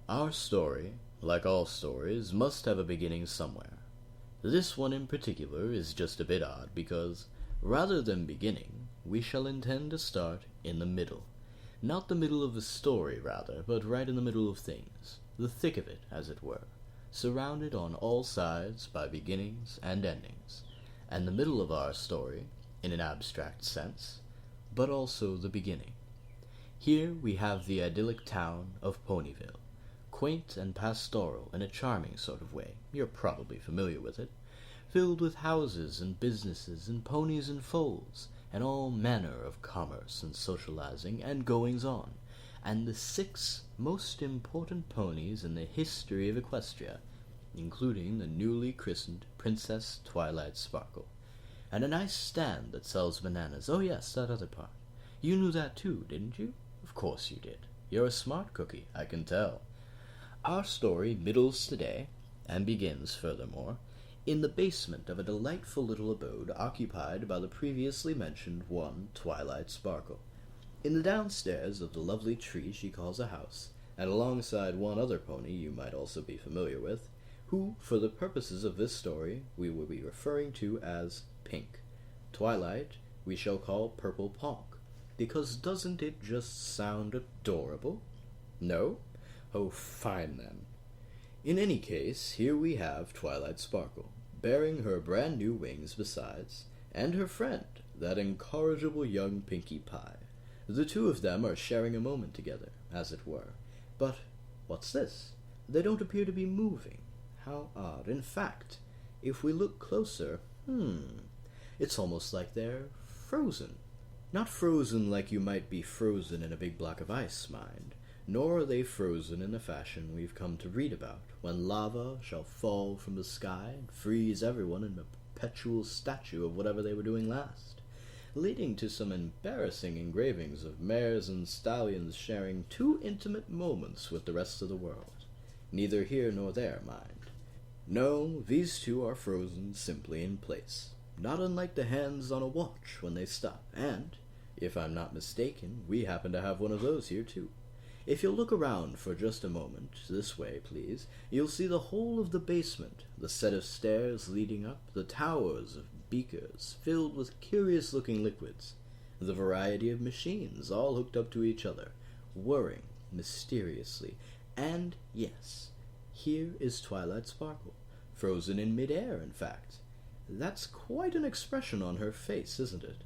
Our story, like all stories, must have a beginning somewhere. This one in particular is just a bit odd because, rather than beginning, we shall intend to start in the middle. Not the middle of the story, rather, but right in the middle of things, the thick of it, as it were, surrounded on all sides by beginnings and endings, and the middle of our story, in an abstract sense, but also the beginning. Here we have the idyllic town of Ponyville, quaint and pastoral in a charming sort of way, you're probably familiar with it, filled with houses and businesses and ponies and foals, and all manner of commerce and socializing and goings-on, and the 6 most important ponies in the history of Equestria, including the newly christened Princess Twilight Sparkle, and a nice stand that sells bananas. Oh yes, that other part. You knew that too, didn't you? Of course you did. You're a smart cookie, I can tell. Our story middles today, and begins, furthermore, in the basement of a delightful little abode occupied by the previously mentioned one Twilight Sparkle, in the downstairs of the lovely tree she calls a house, and alongside one other pony you might also be familiar with, who, for the purposes of this story, we will be referring to as Pink. Twilight we shall call Purple Ponk, because doesn't it just sound adorable? No? Oh, fine then. In any case, here we have Twilight Sparkle, bearing her brand new wings besides, and her friend, that incorrigible young Pinkie Pie. The two of them are sharing a moment together, as it were. But what's this? They don't appear to be moving. How odd. In fact, if we look closer, it's almost like they're frozen. Not frozen like you might be frozen in a big block of ice, mind, nor are they frozen in the fashion we've come to read about, when lava shall fall from the sky and freeze everyone in a perpetual statue of whatever they were doing last, leading to some embarrassing engravings of mares and stallions sharing too intimate moments with the rest of the world. Neither here nor there, mind. No, these two are frozen simply in place, not unlike the hands on a watch when they stop, and, if I'm not mistaken, we happen to have one of those here too. If you'll look around for just a moment, this way, please, you'll see the whole of the basement, the set of stairs leading up, the towers of beakers filled with curious-looking liquids, the variety of machines all hooked up to each other, whirring mysteriously, and, yes, here is Twilight Sparkle, frozen in mid-air, in fact. That's quite an expression on her face, isn't it?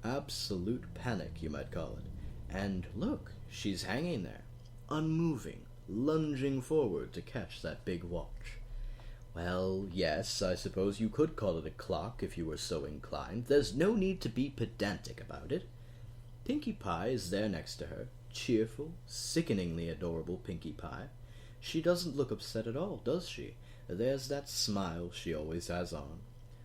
Absolute panic, you might call it. And look, she's hanging there, unmoving, lunging forward to catch that big watch. Well, yes, I suppose you could call it a clock if you were so inclined. There's no need to be pedantic about it. Pinkie Pie is there next to her, cheerful, sickeningly adorable Pinkie Pie. She doesn't look upset at all, does she? There's that smile she always has on.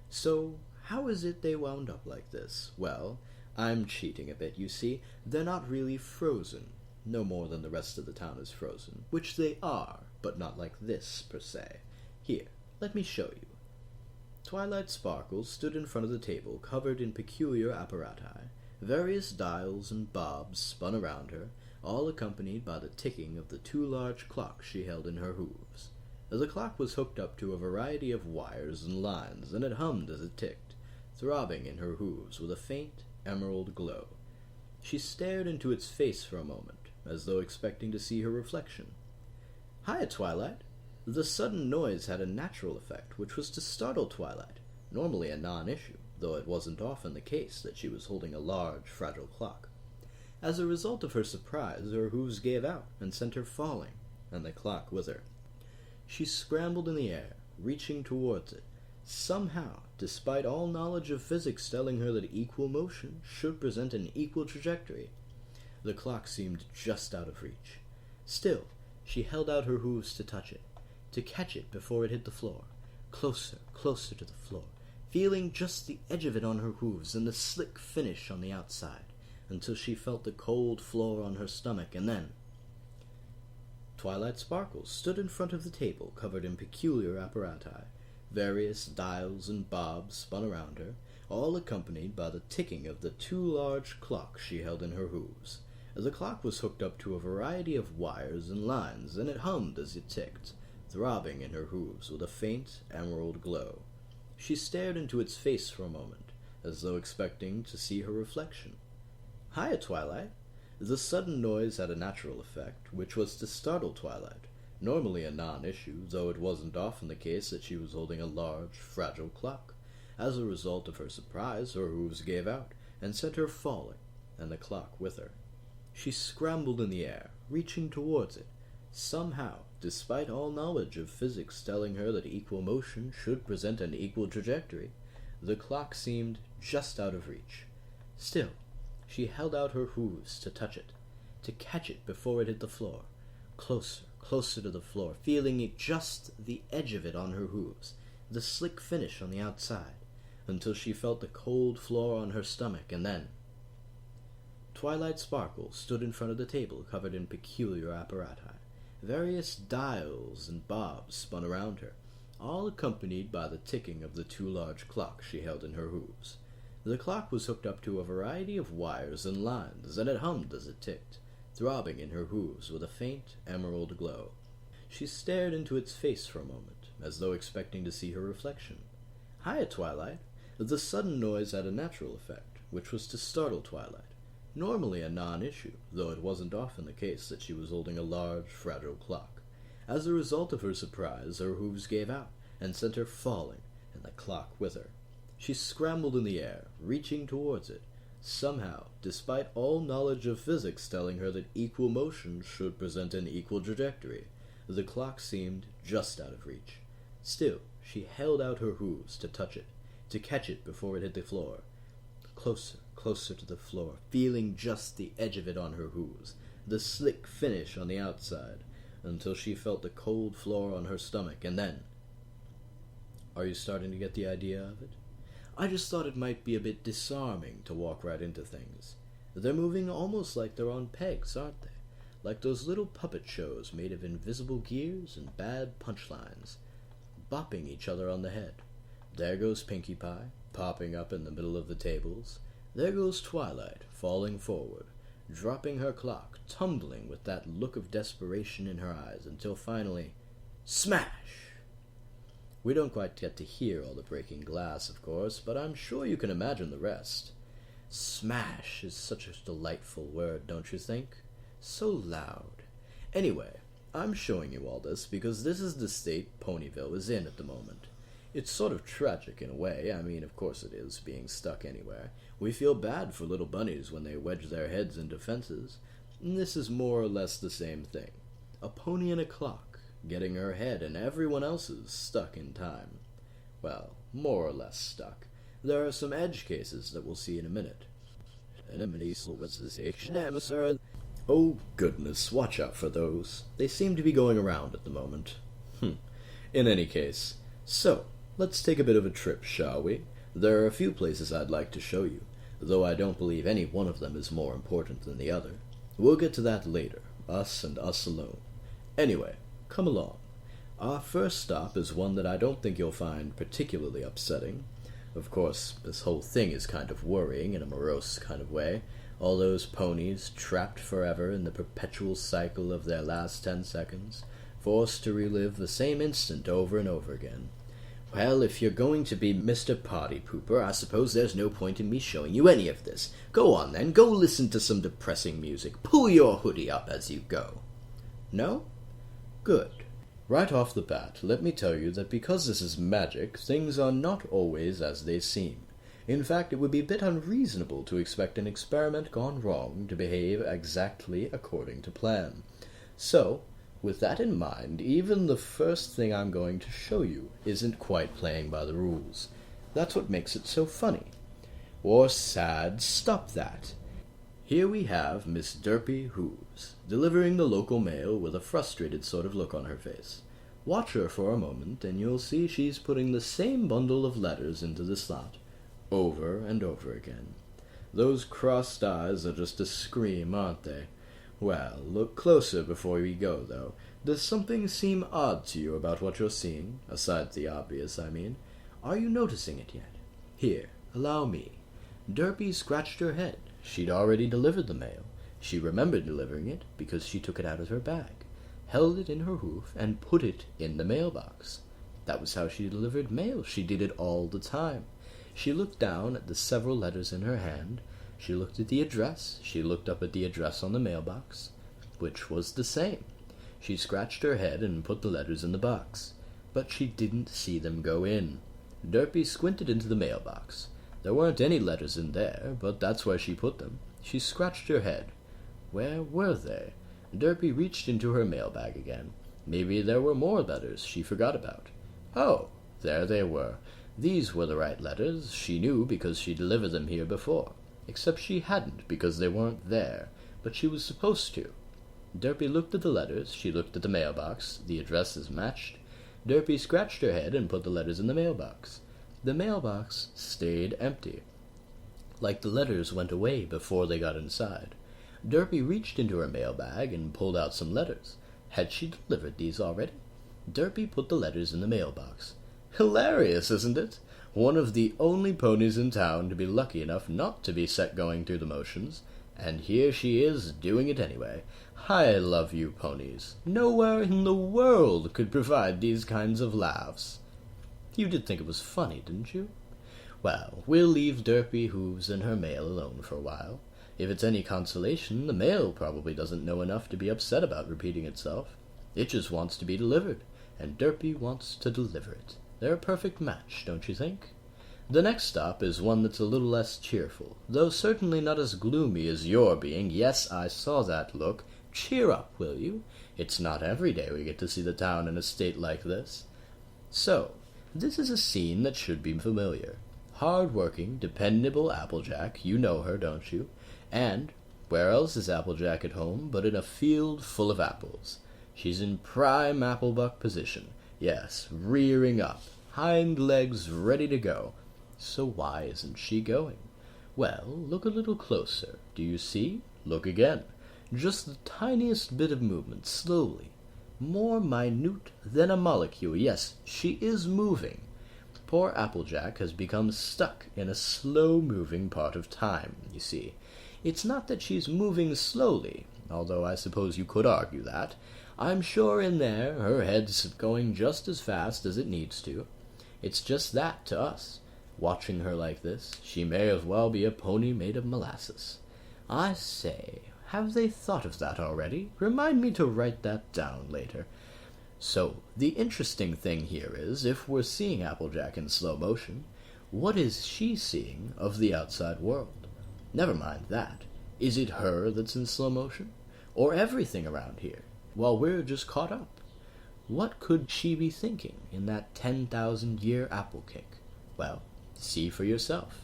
So, how is it they wound up like this? Well, I'm cheating a bit, you see. They're not really frozen, no more than the rest of the town is frozen, which they are, but not like this, per se. Here, let me show you. Twilight Sparkle stood in front of the table covered in peculiar apparati. Various dials and bobs spun around her, all accompanied by the ticking of the 2 large clocks she held in her hooves. The clock was hooked up to a variety of wires and lines, and it hummed as it ticked, throbbing in her hooves with a faint emerald glow. She stared into its face for a moment, as though expecting to see her reflection. "Hiya, Twilight!" The sudden noise had a natural effect, which was to startle Twilight, normally a non-issue, though it wasn't often the case that she was holding a large, fragile clock. As a result of her surprise, her hooves gave out and sent her falling, and the clock with her. She scrambled in the air, reaching towards it, somehow, despite all knowledge of physics telling her that equal motion should present an equal trajectory. The clock seemed just out of reach. Still, she held out her hooves to touch it, to catch it before it hit the floor, closer, closer to the floor, feeling just the edge of it on her hooves and the slick finish on the outside, until she felt the cold floor on her stomach, and then Twilight Sparkle stood in front of the table covered in peculiar apparati. Various dials and bobs spun around her, all accompanied by the ticking of the 2 large clocks she held in her hooves. The clock was hooked up to a variety of wires and lines, and it hummed as it ticked, throbbing in her hooves with a faint emerald glow. She stared into its face for a moment, as though expecting to see her reflection. "Hiya, Twilight." The sudden noise had a natural effect, which was to startle Twilight, normally a non-issue, though it wasn't often the case that she was holding a large, fragile clock. As a result of her surprise, her hooves gave out, and sent her falling, and the clock with her. She scrambled in the air, reaching towards it. Somehow, despite all knowledge of physics telling her that equal motion should present an equal trajectory, the clock seemed just out of reach. Still, she held out her hooves to touch it, to catch it before it hit the floor. Closer, closer to the floor, feeling it just the edge of it on her hooves, the slick finish on the outside, until she felt the cold floor on her stomach, and then... Twilight Sparkle stood in front of the table covered in peculiar apparatus. Various dials and bobs spun around her, all accompanied by the ticking of the two large clocks she held in her hooves. The clock was hooked up to a variety of wires and lines, and it hummed as it ticked, throbbing in her hooves with a faint emerald glow. She stared into its face for a moment, as though expecting to see her reflection. "Hiya, Twilight." The sudden noise had a natural effect, which was to startle Twilight, normally a non-issue, though it wasn't often the case that she was holding a large, fragile clock. As a result of her surprise, her hooves gave out, and sent her falling, and the clock with her. She scrambled in the air, reaching towards it. Somehow, despite all knowledge of physics telling her that equal motion should present an equal trajectory, the clock seemed just out of reach. Still, she held out her hooves to touch it, to catch it before it hit the floor. Closer, closer to the floor, feeling just the edge of it on her hooves, the slick finish on the outside, until she felt the cold floor on her stomach, and then... Are you starting to get the idea of it? I just thought it might be a bit disarming to walk right into things. They're moving almost like they're on pegs, aren't they? Like those little puppet shows made of invisible gears and bad punchlines, bopping each other on the head. There goes Pinkie Pie, popping up in the middle of the tables. There goes Twilight, falling forward, dropping her clock, tumbling with that look of desperation in her eyes, until finally, smash! We don't quite get to hear all the breaking glass, of course, but I'm sure you can imagine the rest. Smash is such a delightful word, don't you think? So loud. Anyway, I'm showing you all this because this is the state Ponyville is in at the moment. It's sort of tragic in a way. I mean, of course it is, being stuck anywhere. We feel bad for little bunnies when they wedge their heads into fences. And this is more or less the same thing. A pony and a clock, getting her head and everyone else's stuck in time. Well, more or less stuck. There are some edge cases that we'll see in a minute. Oh goodness, watch out for those. They seem to be going around at the moment. In any case, so... let's take a bit of a trip, shall we? There are a few places I'd like to show you, though I don't believe any one of them is more important than the other. We'll get to that later, us and us alone. Anyway, come along. Our first stop is one that I don't think you'll find particularly upsetting. Of course, this whole thing is kind of worrying in a morose kind of way. All those ponies trapped forever in the perpetual cycle of their last 10 seconds, forced to relive the same instant over and over again. Well, if you're going to be Mr. Party Pooper, I suppose there's no point in me showing you any of this. Go on then, go listen to some depressing music. Pull your hoodie up as you go. No? Good. Right off the bat, let me tell you that because this is magic, things are not always as they seem. In fact, it would be a bit unreasonable to expect an experiment gone wrong to behave exactly according to plan. So, with that in mind, even the first thing I'm going to show you isn't quite playing by the rules. That's what makes it so funny. Or sad, stop that. Here we have Miss Derpy Hooves, delivering the local mail with a frustrated sort of look on her face. Watch her for a moment, and you'll see she's putting the same bundle of letters into the slot, over and over again. Those crossed eyes are just a scream, aren't they? Well, look closer before we go, though. Does something seem odd to you about what you're seeing? Aside the obvious, I mean. Are you noticing it yet? Here, allow me. Derpy scratched her head. She'd already delivered the mail. She remembered delivering it because she took it out of her bag, held it in her hoof, and put it in the mailbox. That was how she delivered mail. She did it all the time. She looked down at the several letters in her hand. She looked at the address. She looked up at the address on the mailbox, which was the same. She scratched her head and put the letters in the box, but she didn't see them go in. Derpy squinted into the mailbox. There weren't any letters in there, but that's where she put them. She scratched her head. Where were they? Derpy reached into her mailbag again. Maybe there were more letters she forgot about. Oh, there they were. These were the right letters. She knew because she delivered them here before. Except she hadn't, because they weren't there, but she was supposed to. Derpy looked at the letters. She looked at the mailbox. The addresses matched. Derpy scratched her head and put the letters in the mailbox. The mailbox stayed empty, like the letters went away before they got inside. Derpy reached into her mailbag and pulled out some letters. Had she delivered these already? Derpy put the letters in the mailbox. Hilarious, isn't it? One of the only ponies in town to be lucky enough not to be set going through the motions, and here she is doing it anyway. I love you, ponies. Nowhere in the world could provide these kinds of laughs. You did think it was funny, didn't you? Well, we'll leave Derpy Hooves and her mail alone for a while. If it's any consolation, the mail probably doesn't know enough to be upset about repeating itself. It just wants to be delivered, and Derpy wants to deliver it. They're a perfect match, don't you think? The next stop is one that's a little less cheerful, though certainly not as gloomy as your being. Yes, I saw that look. Cheer up, will you? It's not every day we get to see the town in a state like this. So, this is a scene that should be familiar. Hard-working, dependable Applejack, you know her, don't you? And where else is Applejack at home but in a field full of apples? She's in prime applebuck position. Yes, rearing up, hind legs ready to go. So why isn't she going? Well, look a little closer. Do you see? Look again. Just the tiniest bit of movement, slowly. More minute than a molecule. Yes, she is moving. Poor Applejack has become stuck in a slow-moving part of time, you see. It's not that she's moving slowly, although I suppose you could argue that. I'm sure in there her head's going just as fast as it needs to. It's just that to us. Watching her like this, she may as well be a pony made of molasses. I say, have they thought of that already? Remind me to write that down later. So, the interesting thing here is, if we're seeing Applejack in slow motion, what is she seeing of the outside world? Never mind that. Is it her that's in slow motion? Or everything around here, while we're just caught up? What could she be thinking in that 10,000-year apple cake? Well, see for yourself.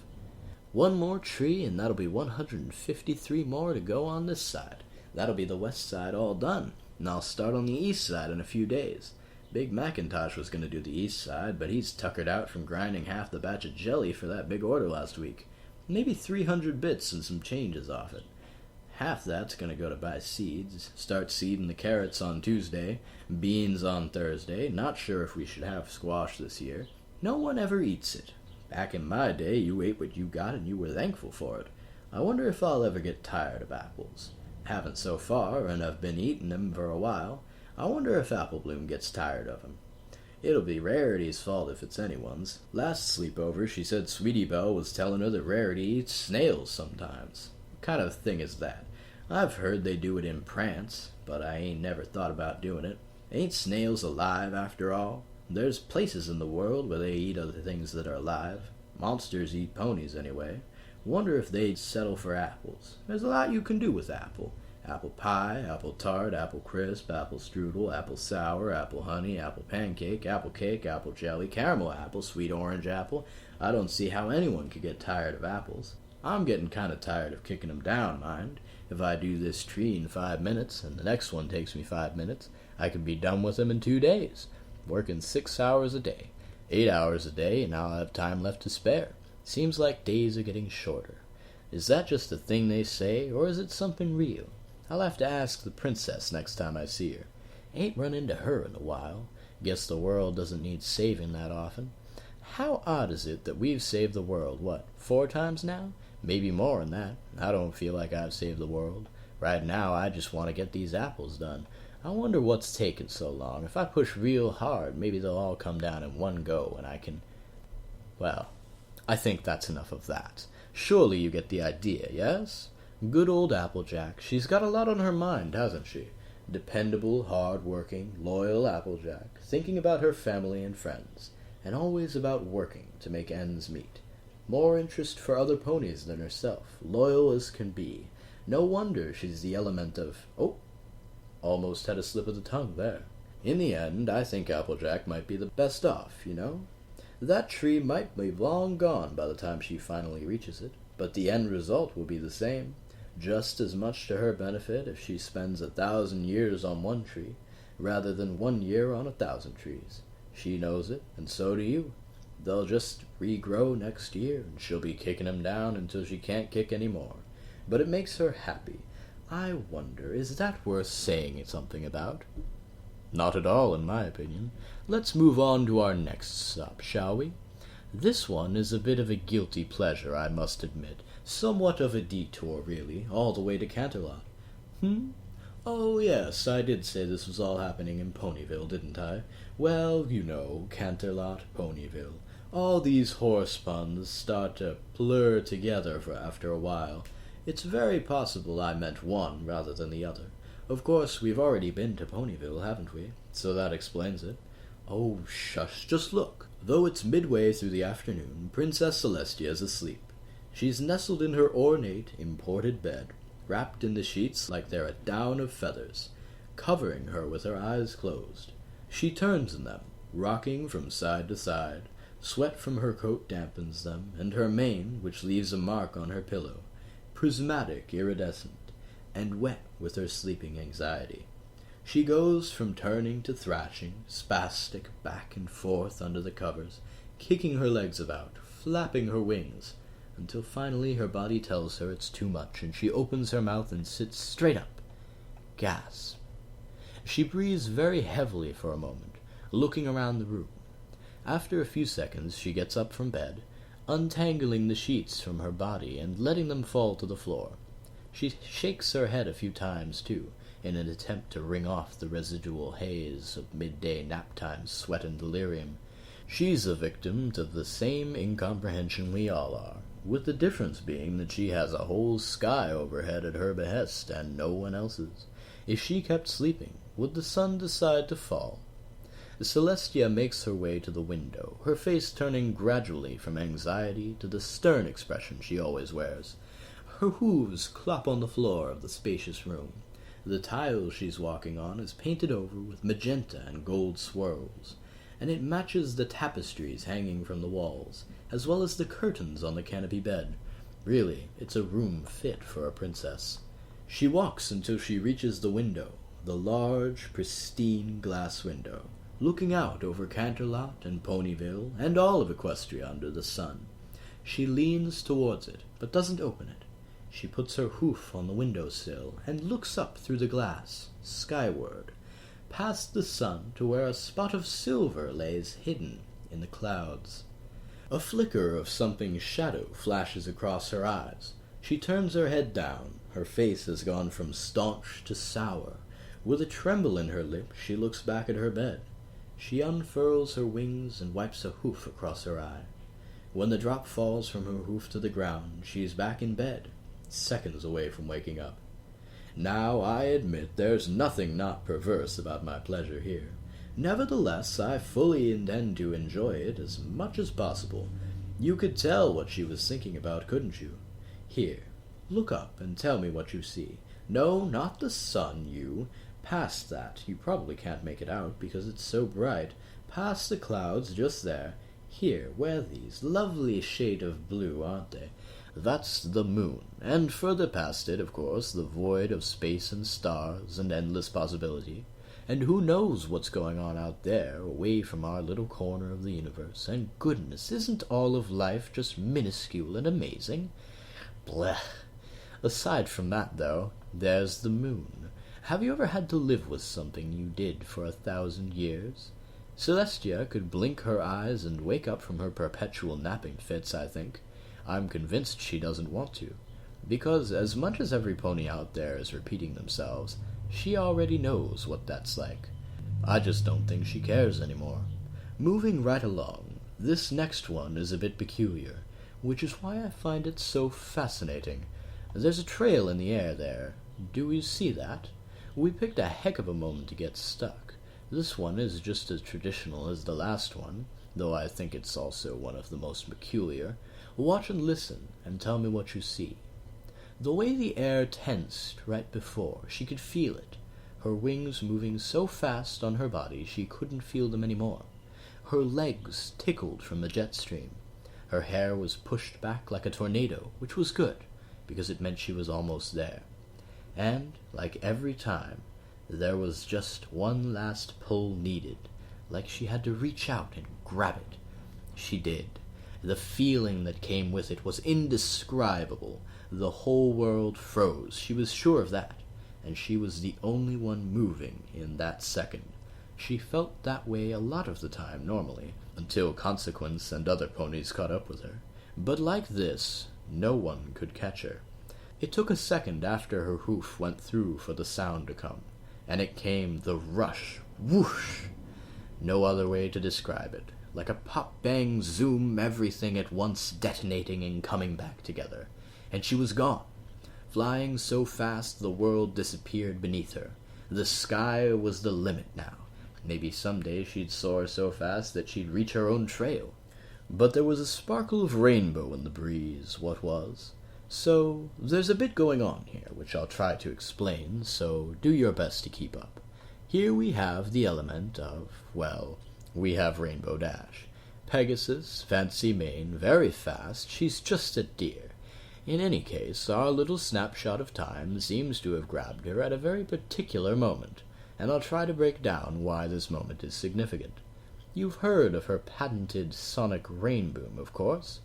One more tree, and that'll be 153 more to go on this side. That'll be the west side all done, and I'll start on the east side in a few days. Big Macintosh was going to do the east side, but he's tuckered out from grinding half the batch of jelly for that big order last week. Maybe 300 bits and some changes off it. Half that's going to go to buy seeds. Start seeding the carrots on Tuesday, beans on Thursday. Not sure if we should have squash this year. No one ever eats it. Back in my day, you ate what you got and you were thankful for it. I wonder if I'll ever get tired of apples. Haven't so far, and I've been eating them for a while. I wonder if Apple Bloom gets tired of them. It'll be Rarity's fault if it's anyone's. Last sleepover, she said Sweetie Belle was telling her that Rarity eats snails sometimes. What kind of thing is that? I've heard they do it in Prance, but I ain't never thought about doing it. Ain't snails alive after all? There's places in the world where they eat other things that are alive. Monsters eat ponies anyway. Wonder if they'd settle for apples. There's a lot you can do with apple. Apple pie, apple tart, apple crisp, apple strudel, apple sour, apple honey, apple pancake, apple cake, apple jelly, caramel apple, sweet orange apple. I don't see how anyone could get tired of apples. I'm getting kind of tired of kicking them down, mind. If I do this tree in 5 minutes, and the next one takes me 5 minutes, I could be done with them in 2 days. Working 6 hours a day, 8 hours a day, and I'll have time left to spare. Seems like days are getting shorter. Is that just a thing they say, or is it something real? I'll have to ask the princess next time I see her. Ain't run into her in a while. Guess the world doesn't need saving that often. How odd is it that we've saved the world, 4 times now? Maybe more than that. I don't feel like I've saved the world. Right now, I just want to get these apples done. I wonder what's taking so long. If I push real hard, maybe they'll all come down in one go and I can... Well, I think that's enough of that. Surely you get the idea, yes? Good old Applejack. She's got a lot on her mind, hasn't she? Dependable, hard-working, loyal Applejack, thinking about her family and friends, and always about working to make ends meet. More interest for other ponies than herself, loyal as can be. No wonder she's the element of... Oh, almost had a slip of the tongue there. In the end, I think Applejack might be the best off, you know? That tree might be long gone by the time she finally reaches it, but the end result will be the same. Just as much to her benefit if she spends 1,000 years on one tree, rather than 1 year on 1,000 trees. She knows it, and so do you. They'll just regrow next year, and she'll be kicking them down until she can't kick any more. But it makes her happy. I wonder, is that worth saying something about? Not at all, in my opinion. Let's move on to our next stop, shall we? This one is a bit of a guilty pleasure, I must admit. Somewhat of a detour, really, all the way to Canterlot. Oh, yes, I did say this was all happening in Ponyville, didn't I? Well, you know, Canterlot, Ponyville. All these horse puns start to blur together after a while. It's very possible I meant one rather than the other. Of course, we've already been to Ponyville, haven't we? So that explains it. Oh, shush, just look. Though it's midway through the afternoon, Princess Celestia is asleep. She's nestled in her ornate, imported bed, wrapped in the sheets like they're a down of feathers, covering her with her eyes closed. She turns in them, rocking from side to side. Sweat from her coat dampens them, and her mane, which leaves a mark on her pillow, prismatic, iridescent, and wet with her sleeping anxiety. She goes from turning to thrashing, spastic back and forth under the covers, kicking her legs about, flapping her wings, until finally her body tells her it's too much, and she opens her mouth and sits straight up. Gasp. She breathes very heavily for a moment, looking around the room. After a few seconds she gets up from bed, untangling the sheets from her body and letting them fall to the floor. She shakes her head a few times, too, in an attempt to wring off the residual haze of midday nap-time sweat and delirium. She's a victim to the same incomprehension we all are, with the difference being that she has a whole sky overhead at her behest and no one else's. If she kept sleeping, would the sun decide to fall? Celestia makes her way to the window, her face turning gradually from anxiety to the stern expression she always wears. Her hooves clop on the floor of the spacious room. The tile she's walking on is painted over with magenta and gold swirls, and it matches the tapestries hanging from the walls, as well as the curtains on the canopy bed. Really, it's a room fit for a princess. She walks until she reaches the window, the large, pristine glass window, looking out over Canterlot and Ponyville and all of Equestria under the sun. She leans towards it, but doesn't open it. She puts her hoof on the window-sill and looks up through the glass, skyward, past the sun to where a spot of silver lays hidden in the clouds. A flicker of something's shadow flashes across her eyes. She turns her head down. Her face has gone from staunch to sour. With a tremble in her lip, she looks back at her bed. She unfurls her wings and wipes a hoof across her eye. When the drop falls from her hoof to the ground, she is back in bed, seconds away from waking up. Now, I admit there's nothing not perverse about my pleasure here. Nevertheless, I fully intend to enjoy it as much as possible. You could tell what she was thinking about, couldn't you? Here, look up and tell me what you see. No, not the sun, you. Past that. You probably can't make it out because it's so bright. Past the clouds, just there. Here, where these? Lovely shade of blue, aren't they? That's the moon, and further past it, of course, the void of space and stars and endless possibility. And who knows what's going on out there, away from our little corner of the universe. And goodness, isn't all of life just minuscule and amazing? Blech. Aside from that, though, there's the moon. Have you ever had to live with something you did for 1,000 years? Celestia could blink her eyes and wake up from her perpetual napping fits, I think. I'm convinced she doesn't want to. because as much as every pony out there is repeating themselves, she already knows what that's like. I just don't think she cares anymore. Moving right along, this next one is a bit peculiar, which is why I find it so fascinating. There's a trail in the air there. Do you see that? We picked a heck of a moment to get stuck. This one is just as traditional as the last one, though I think it's also one of the most peculiar. Watch and listen, and tell me what you see. The way the air tensed right before, she could feel it. Her wings moving so fast on her body she couldn't feel them anymore. Her legs tickled from the jet stream. Her hair was pushed back like a tornado, which was good, because it meant she was almost there. And, like every time, there was just one last pull needed, like she had to reach out and grab it. She did. The feeling that came with it was indescribable. The whole world froze. She was sure of that, and she was the only one moving in that second. She felt that way a lot of the time normally, until Consequence and other ponies caught up with her. But like this, no one could catch her. It took a second after her hoof went through for the sound to come, and it came the rush, whoosh. No other way to describe it. Like a pop-bang zoom, everything at once detonating and coming back together. And she was gone. Flying so fast the world disappeared beneath her. The sky was the limit now. Maybe someday she'd soar so fast that she'd reach her own trail. But there was a sparkle of rainbow in the breeze, what was. So, there's a bit going on here, which I'll try to explain, so do your best to keep up. Here we have the element of, well, we have Rainbow Dash. Pegasus, fancy mane, very fast, she's just a deer. In any case, our little snapshot of time seems to have grabbed her at a very particular moment, and I'll try to break down why this moment is significant. You've heard of her patented sonic rain boom, of course.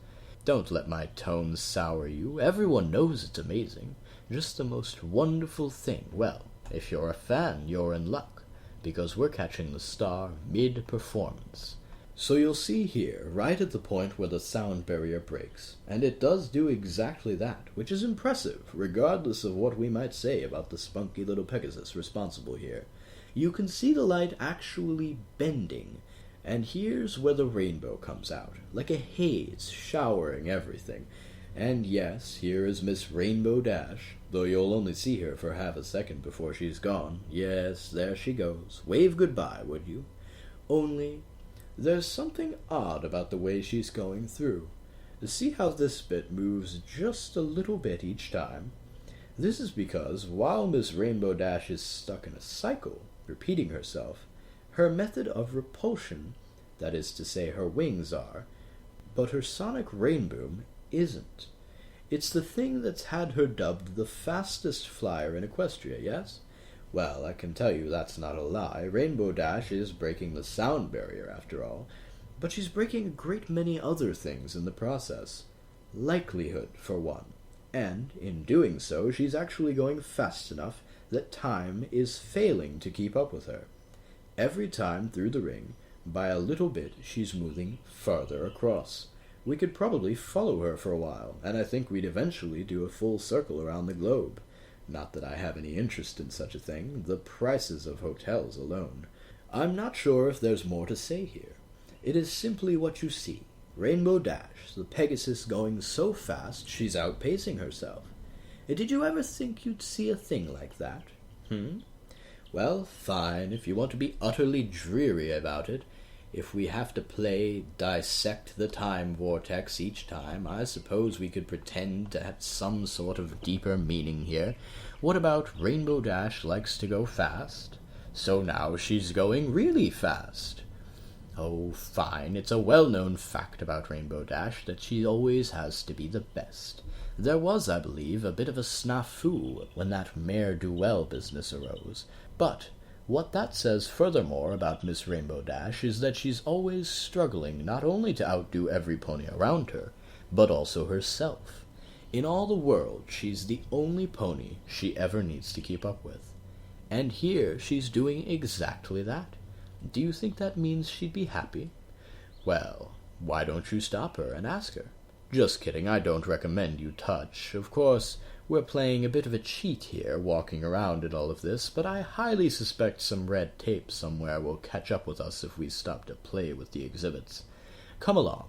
Don't let my tones sour you. Everyone knows it's amazing. Just the most wonderful thing. Well, if you're a fan, you're in luck, because we're catching the star mid-performance. So you'll see here, right at the point where the sound barrier breaks, and it does do exactly that, which is impressive, regardless of what we might say about the spunky little Pegasus responsible here. You can see the light actually bending, and here's where the rainbow comes out, like a haze showering everything. And yes, here is Miss Rainbow Dash, though you'll only see her for half a second before she's gone. Yes, there she goes. Wave goodbye, would you? Only, there's something odd about the way she's going through. See how this bit moves just a little bit each time? This is because while Miss Rainbow Dash is stuck in a cycle, repeating herself, her method of repulsion, that is to say her wings are, but her sonic rain boom isn't. It's the thing that's had her dubbed the fastest flyer in Equestria, yes? Well, I can tell you that's not a lie. Rainbow Dash is breaking the sound barrier, after all, but she's breaking a great many other things in the process. Likelihood, for one. And, in doing so, she's actually going fast enough that time is failing to keep up with her. Every time through the ring, by a little bit, she's moving farther across. We could probably follow her for a while, and I think we'd eventually do a full circle around the globe. Not that I have any interest in such a thing, the prices of hotels alone. I'm not sure if there's more to say here. It is simply what you see. Rainbow Dash, the Pegasus going so fast she's outpacing herself. Did you ever think you'd see a thing like that? Well, fine, if you want to be utterly dreary about it. If we have to play dissect the time vortex each time, I suppose we could pretend to have some sort of deeper meaning here. What about Rainbow Dash likes to go fast? So now she's going really fast. Oh, fine, it's a well-known fact about Rainbow Dash that she always has to be the best. There was, I believe, a bit of a snafu when that mare-do-well business arose, but what that says furthermore about Miss Rainbow Dash is that she's always struggling not only to outdo every pony around her, but also herself. In all the world, she's the only pony she ever needs to keep up with. And here she's doing exactly that. Do you think that means she'd be happy? Well, why don't you stop her and ask her? Just kidding, I don't recommend you touch. Of course, we're playing a bit of a cheat here, walking around in all of this, but I highly suspect some red tape somewhere will catch up with us if we stop to play with the exhibits. Come along,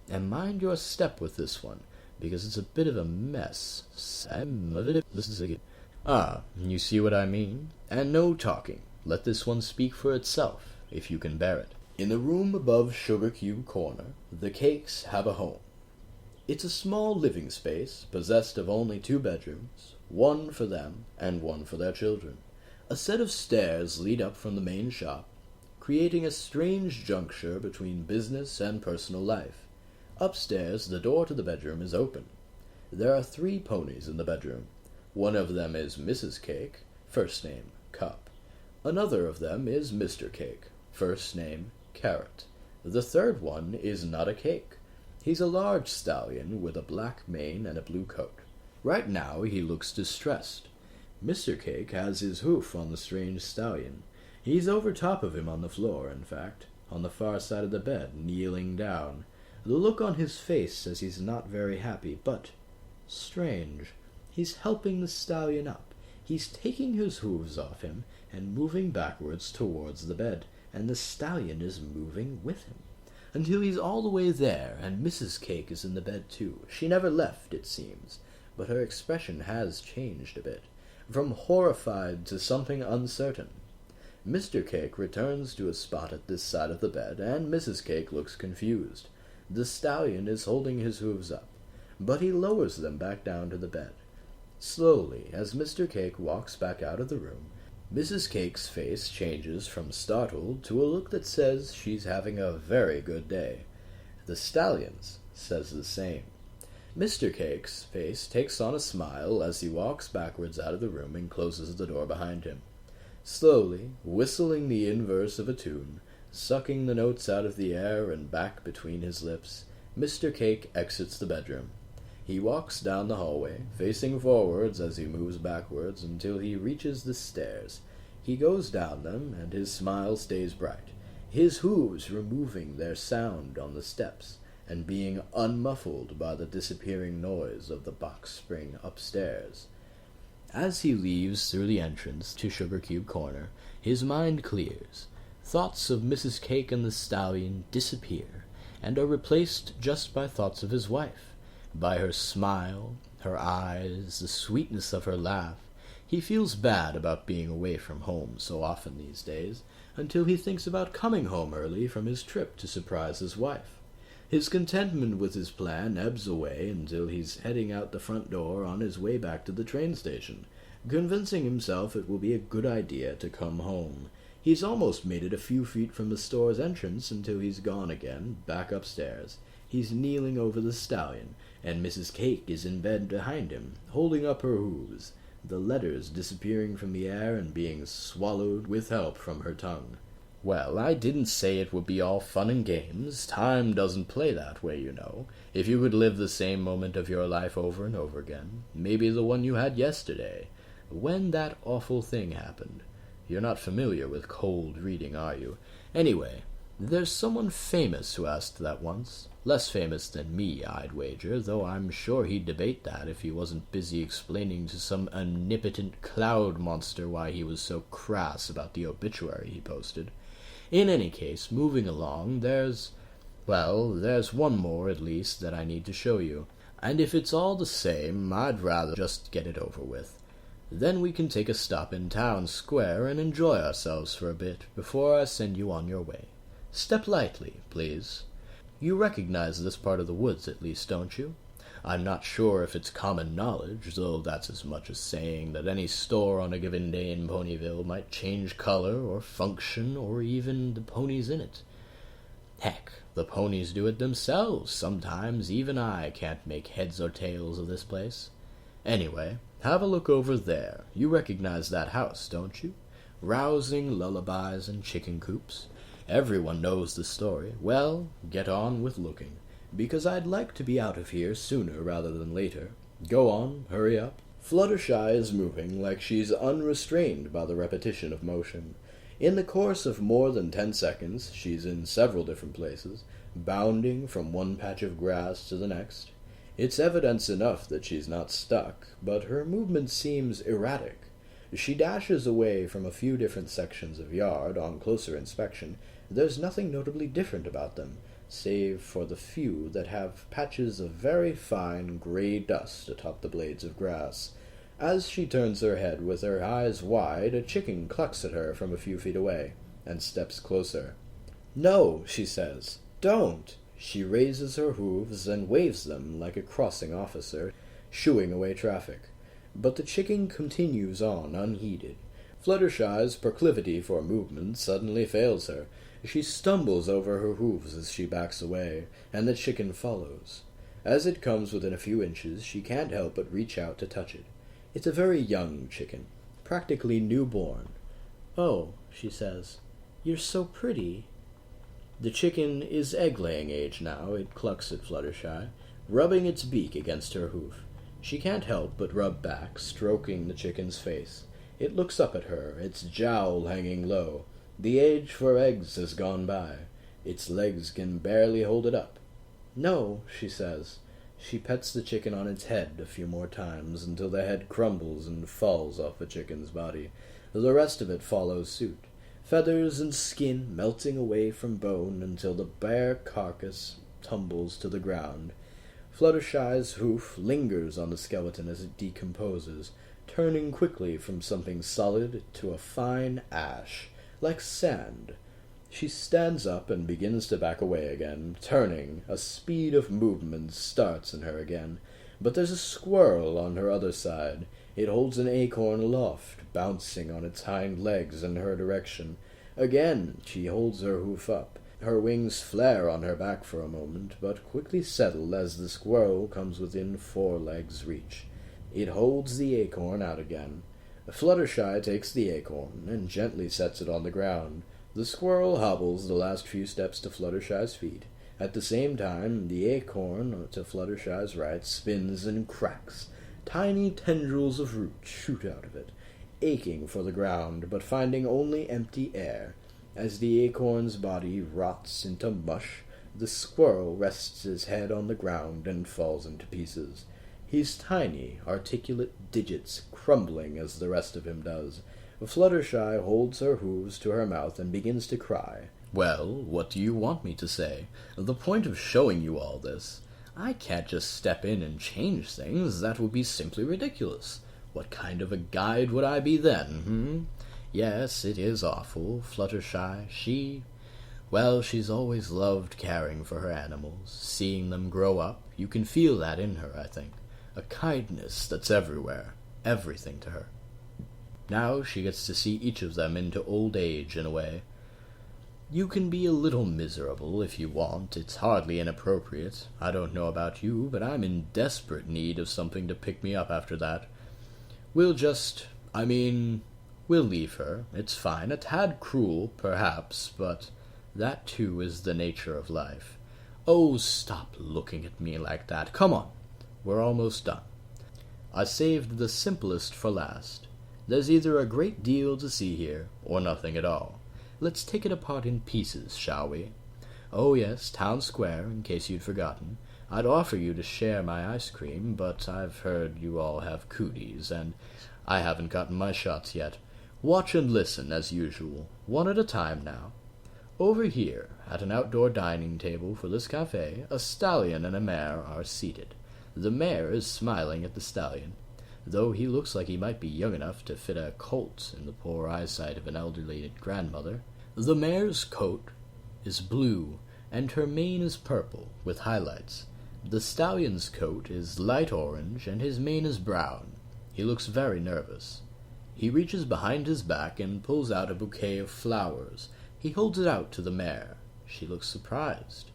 and mind your step with this one, because it's a bit of a mess. You see what I mean? And no talking. Let this one speak for itself, if you can bear it. In the room above Sugar Cube Corner, the Cakes have a home. It's a small living space, possessed of only 2 bedrooms, one for them and one for their children. A set of stairs lead up from the main shop, creating a strange juncture between business and personal life. Upstairs, the door to the bedroom is open. There are 3 ponies in the bedroom. One of them is Mrs. Cake, first name Cup. Another of them is Mr. Cake, first name Carrot. The third one is not a cake. He's a large stallion with a black mane and a blue coat. Right now he looks distressed. Mr. Cake has his hoof on the strange stallion. He's over top of him on the floor, in fact, on the far side of the bed, kneeling down. The look on his face says he's not very happy, but strange. He's helping the stallion up. He's taking his hooves off him and moving backwards towards the bed, and the stallion is moving with him, until he's all the way there, and Mrs. Cake is in the bed too. She never left, it seems, but her expression has changed a bit, from horrified to something uncertain. Mr. Cake returns to a spot at this side of the bed, and Mrs. Cake looks confused. The stallion is holding his hooves up, but he lowers them back down to the bed. Slowly, as Mr. Cake walks back out of the room, Mrs. Cake's face changes from startled to a look that says she's having a very good day. The stallion's says the same. Mr. Cake's face takes on a smile as he walks backwards out of the room and closes the door behind him. Slowly, whistling the inverse of a tune, sucking the notes out of the air and back between his lips, Mr. Cake exits the bedroom. He walks down the hallway, facing forwards as he moves backwards until he reaches the stairs. He goes down them, and his smile stays bright, his hooves removing their sound on the steps, and being unmuffled by the disappearing noise of the box spring upstairs. As he leaves through the entrance to Sugar Cube Corner, his mind clears. Thoughts of Mrs. Cake and the stallion disappear, and are replaced just by thoughts of his wife. By her smile, her eyes, the sweetness of her laugh. He feels bad about being away from home so often these days, until he thinks about coming home early from his trip to surprise his wife. His contentment with his plan ebbs away until he's heading out the front door on his way back to the train station, convincing himself it will be a good idea to come home. He's almost made it a few feet from the store's entrance until he's gone again, back upstairs. He's kneeling over the stallion, and Mrs. Cake is in bed behind him, holding up her hooves, the letters disappearing from the air and being swallowed with help from her tongue. Well, I didn't say it would be all fun and games. Time doesn't play that way, you know. If you could live the same moment of your life over and over again, maybe the one you had yesterday, when that awful thing happened. You're not familiar with cold reading, are you? Anyway, there's someone famous who asked that once. Less famous than me, I'd wager, though I'm sure he'd debate that if he wasn't busy explaining to some omnipotent cloud monster why he was so crass about the obituary he posted. In any case, moving along, there's one more, at least, that I need to show you. And if it's all the same, I'd rather just get it over with. Then we can take a stop in town square and enjoy ourselves for a bit before I send you on your way. Step lightly, please. You recognize this part of the woods, at least, don't you? I'm not sure if it's common knowledge, though that's as much as saying that any store on a given day in Ponyville might change color or function or even the ponies in it. Heck, the ponies do it themselves. Sometimes even I can't make heads or tails of this place. Anyway, have a look over there. You recognize that house, don't you? Rousing lullabies and chicken coops. Everyone knows the story. Well, get on with looking, because I'd like to be out of here sooner rather than later. Go on, hurry up. Fluttershy is moving like she's unrestrained by the repetition of motion. In the course of more than 10 seconds, she's in several different places, bounding from one patch of grass to the next. It's evidence enough that she's not stuck, but her movement seems erratic. She dashes away from a few different sections of yard. On closer inspection, there's nothing notably different about them, save for the few that have patches of very fine gray dust atop the blades of grass. As she turns her head with her eyes wide, a chicken clucks at her from a few feet away, and steps closer. "No," she says, "don't." She raises her hooves and waves them like a crossing officer, shooing away traffic. But the chicken continues on unheeded. Fluttershy's proclivity for movement suddenly fails her. She stumbles over her hooves as she backs away, and the chicken follows. As it comes within a few inches, she can't help but reach out to touch it. It's a very young chicken, practically newborn. "Oh," she says, "you're so pretty." The chicken is egg-laying age now. It clucks at Fluttershy, rubbing its beak against her hoof. She can't help but rub back, stroking the chicken's face. It looks up at her, its jowl hanging low. The age for eggs has gone by. Its legs can barely hold it up. "No," she says. She pets the chicken on its head a few more times until the head crumbles and falls off the chicken's body. The rest of it follows suit, feathers and skin melting away from bone until the bare carcass tumbles to the ground. Fluttershy's hoof lingers on the skeleton as it decomposes, turning quickly from something solid to a fine ash, like sand. She stands up and begins to back away again, turning. A speed of movement starts in her again. But there's a squirrel on her other side. It holds an acorn aloft, bouncing on its hind legs in her direction. Again she holds her hoof up. Her wings flare on her back for a moment, but quickly settle as the squirrel comes within 4 legs' reach. It holds the acorn out again. Fluttershy takes the acorn and gently sets it on the ground. The squirrel hobbles the last few steps to Fluttershy's feet. At the same time, the acorn, to Fluttershy's right, spins and cracks. Tiny tendrils of root shoot out of it, aching for the ground, but finding only empty air. As the acorn's body rots into mush, the squirrel rests his head on the ground and falls into pieces. His tiny, articulate digits crumbling as the rest of him does. Fluttershy holds her hooves to her mouth and begins to cry. "Well, what do you want me to say? The point of showing you all this, I can't just step in and change things. That would be simply ridiculous. What kind of a guide would I be then, Yes, it is awful, Fluttershy. She's always loved caring for her animals, seeing them grow up. You can feel that in her, I think. A kindness that's everywhere, everything to her. Now she gets to see each of them into old age in a way. You can be a little miserable if you want. It's hardly inappropriate. I don't know about you, but I'm in desperate need of something to pick me up after that. We'll leave her. It's fine. A tad cruel, perhaps, but that too is the nature of life. Oh, stop looking at me like that. Come on. We're almost done. I saved the simplest for last. There's either a great deal to see here, or nothing at all. Let's take it apart in pieces, shall we? Oh yes, Town Square, in case you'd forgotten. I'd offer you to share my ice cream, but I've heard you all have cooties, and I haven't gotten my shots yet. Watch and listen, as usual, one at a time now. Over here, at an outdoor dining table for this cafe, a stallion and a mare are seated. The mare is smiling at the stallion, though he looks like he might be young enough to fit a colt in the poor eyesight of an elderly grandmother. The mare's coat is blue, and her mane is purple, with highlights. The stallion's coat is light orange, and his mane is brown. He looks very nervous. He reaches behind his back and pulls out a bouquet of flowers. He holds it out to the mare. She looks surprised.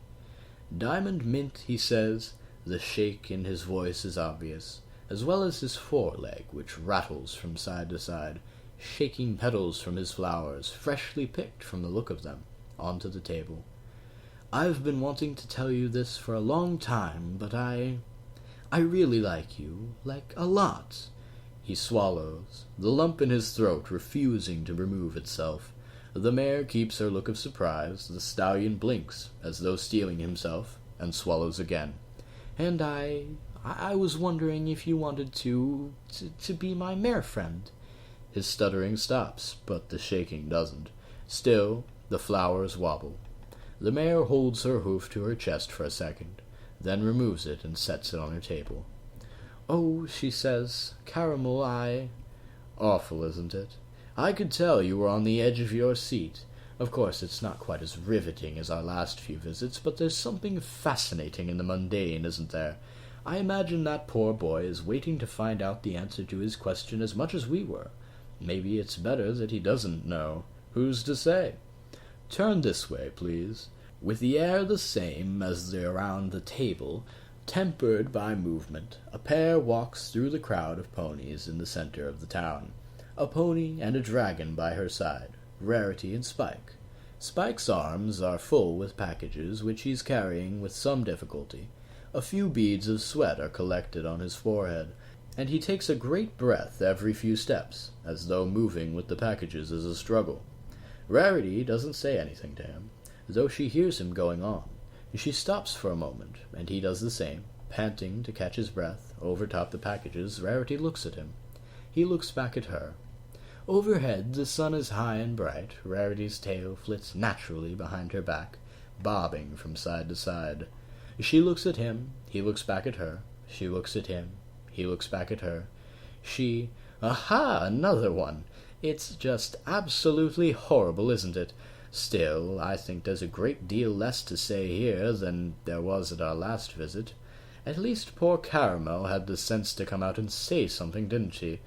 "Diamond Mint," he says. The shake in his voice is obvious, as well as his foreleg, which rattles from side to side, shaking petals from his flowers, freshly picked from the look of them, onto the table. "I've been wanting to tell you this for a long time, but I really like you, like a lot." He swallows, the lump in his throat refusing to remove itself. The mare keeps her look of surprise. The stallion blinks, as though steeling himself, and swallows again. "And I I was wondering if you wanted to be my mare friend." His stuttering stops, but the shaking doesn't. Still, the flowers wobble. The mare holds her hoof to her chest for a second, then removes it and sets it on her table. "Oh," she says, "Caramel, I—" Awful, isn't it? I could tell you were on the edge of your seat. Of course, it's not quite as riveting as our last few visits, but there's something fascinating in the mundane, isn't there? I imagine that poor boy is waiting to find out the answer to his question as much as we were. Maybe it's better that he doesn't know. Who's to say? Turn this way, please." With the air the same as around the table, tempered by movement, a pair walks through the crowd of ponies in the center of the town. A pony and a dragon by her side, Rarity and Spike. Spike's arms are full with packages which he's carrying with some difficulty. A few beads of sweat are collected on his forehead, and he takes a great breath every few steps, as though moving with the packages is a struggle. Rarity doesn't say anything to him, though she hears him going on. She stops for a moment, and he does the same. Panting to catch his breath, overtop the packages, Rarity looks at him. He looks back at her. Overhead, the sun is high and bright. Rarity's tail flits naturally behind her back, bobbing from side to side. She looks at him. He looks back at her. She looks at him. He looks back at her. She— Aha! Another one! It's just absolutely horrible, isn't it? Still, I think there's a great deal less to say here than there was at our last visit. At least poor Caramel had the sense to come out and say something, didn't she?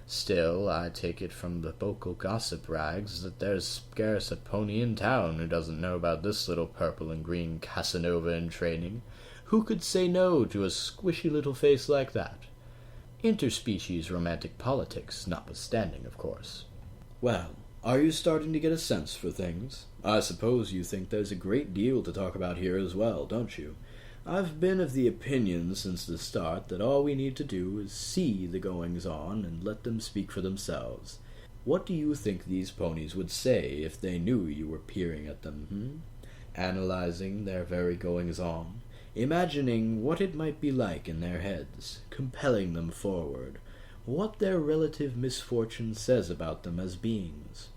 Still, I take it from the local gossip rags that there's scarce a pony in town who doesn't know about this little purple and green Casanova in training. Who could say no to a squishy little face like that? Interspecies romantic politics notwithstanding, of course. Well, are you starting to get a sense for things? I suppose you think there's a great deal to talk about here as well, don't you? I've been of the opinion since the start that all we need to do is see the goings-on and let them speak for themselves. What do you think these ponies would say if they knew you were peering at them, Analyzing their very goings-on, imagining what it might be like in their heads, compelling them forward, what their relative misfortune says about them as beings.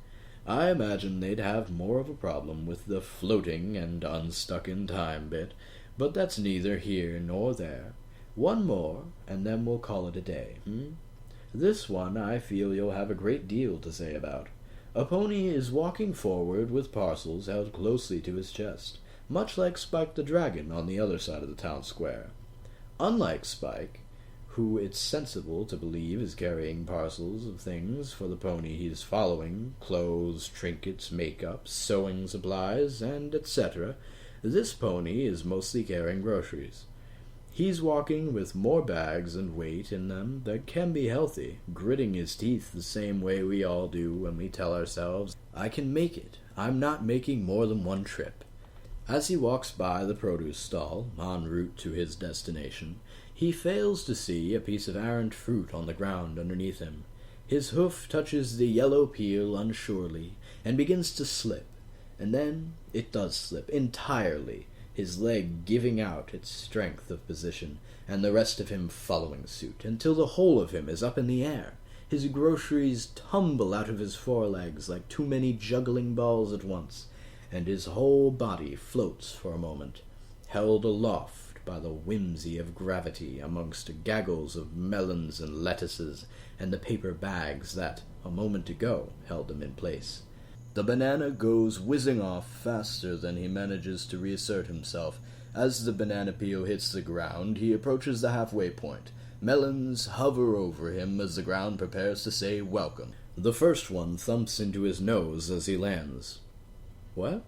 I imagine they'd have more of a problem with the floating and unstuck in time bit, but that's neither here nor there. One more, and then we'll call it a day, This one I feel you'll have a great deal to say about. A pony is walking forward with parcels held closely to his chest, much like Spike the Dragon on the other side of the town square. Unlike Spike, who it's sensible to believe is carrying parcels of things for the pony he is following, clothes, trinkets, makeup, sewing supplies, and etc., this pony is mostly carrying groceries. He's walking with more bags and weight in them that can be healthy, gritting his teeth the same way we all do when we tell ourselves, "I can make it. I'm not making more than one trip." As he walks by the produce stall, en route to his destination, he fails to see a piece of errant fruit on the ground underneath him. His hoof touches the yellow peel unsurely, and begins to slip. And then it does slip entirely, his leg giving out its strength of position, and the rest of him following suit, until the whole of him is up in the air. His groceries tumble out of his forelegs like too many juggling balls at once, and his whole body floats for a moment, held aloft by the whimsy of gravity amongst gaggles of melons and lettuces and the paper bags that, a moment ago, held them in place. The banana goes whizzing off faster than he manages to reassert himself. As the banana peel hits the ground, he approaches the halfway point. Melons hover over him as the ground prepares to say welcome. The first one thumps into his nose as he lands. What?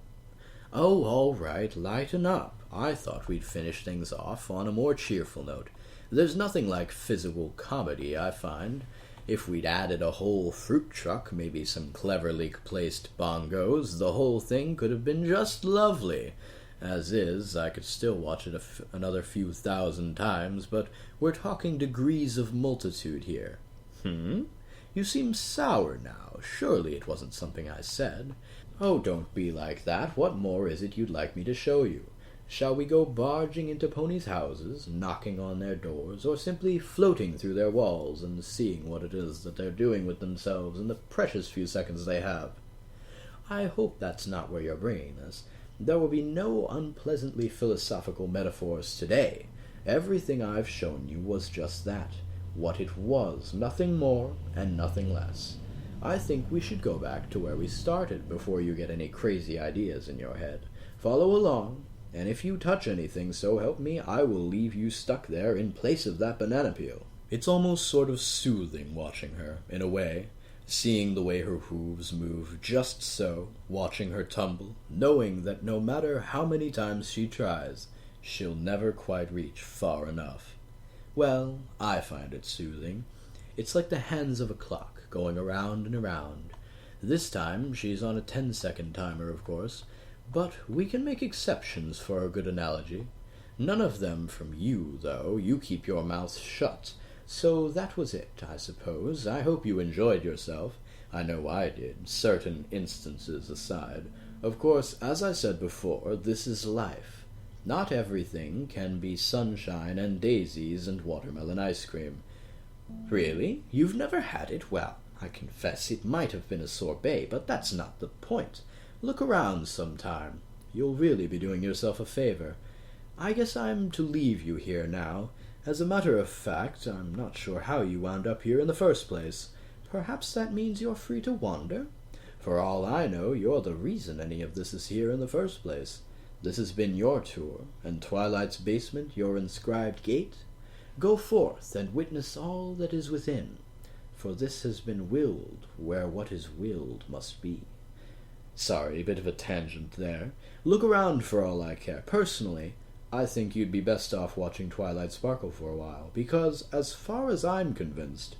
Oh, all right, lighten up. I thought we'd finish things off on a more cheerful note. There's nothing like physical comedy, I find. If we'd added a whole fruit truck, maybe some cleverly placed bongos, the whole thing could have been just lovely. As is, I could still watch it another few thousand times, but we're talking degrees of multitude here. You seem sour now. Surely it wasn't something I said. Oh, don't be like that. What more is it you'd like me to show you? Shall we go barging into ponies' houses, knocking on their doors, or simply floating through their walls and seeing what it is that they're doing with themselves in the precious few seconds they have? I hope that's not where you're bringing this. There will be no unpleasantly philosophical metaphors today. Everything I've shown you was just that. What it was, nothing more and nothing less. I think we should go back to where we started before you get any crazy ideas in your head. Follow along, and if you touch anything, so help me, I will leave you stuck there in place of that banana peel. It's almost sort of soothing watching her, in a way, seeing the way her hooves move just so, watching her tumble, knowing that no matter how many times she tries, she'll never quite reach far enough. Well, I find it soothing. It's like the hands of a clock, going around and around. This time she's on a 10-second timer, of course, but we can make exceptions for a good analogy. None of them from you, though. You keep your mouth shut. So that was it, I suppose. I hope you enjoyed yourself. I know I did, certain instances aside. Of course, as I said before, this is life. Not everything can be sunshine and daisies and watermelon ice cream. Really? You've never had it? Well, I confess it might have been a sorbet, but that's not the point. Look around sometime. You'll really be doing yourself a favor. I guess I'm to leave you here now. As a matter of fact, I'm not sure how you wound up here in the first place. Perhaps that means you're free to wander? For all I know, you're the reason any of this is here in the first place. This has been your tour, and Twilight's basement your inscribed gate. Go forth and witness all that is within, for this has been willed where what is willed must be. Sorry, a bit of a tangent there. Look around for all I care. Personally, I think you'd be best off watching Twilight sparkle for a while, because, as far as I'm convinced,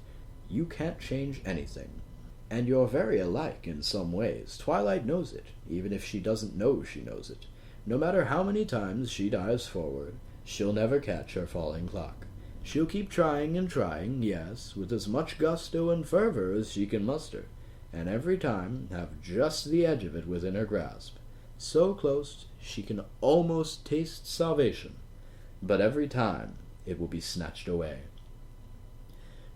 you can't change anything. And you're very alike in some ways. Twilight knows it, even if she doesn't know she knows it. No matter how many times she dives forward, she'll never catch her falling clock. She'll keep trying and trying, yes, with as much gusto and fervor as she can muster, and every time have just the edge of it within her grasp, so close she can almost taste salvation, but every time it will be snatched away.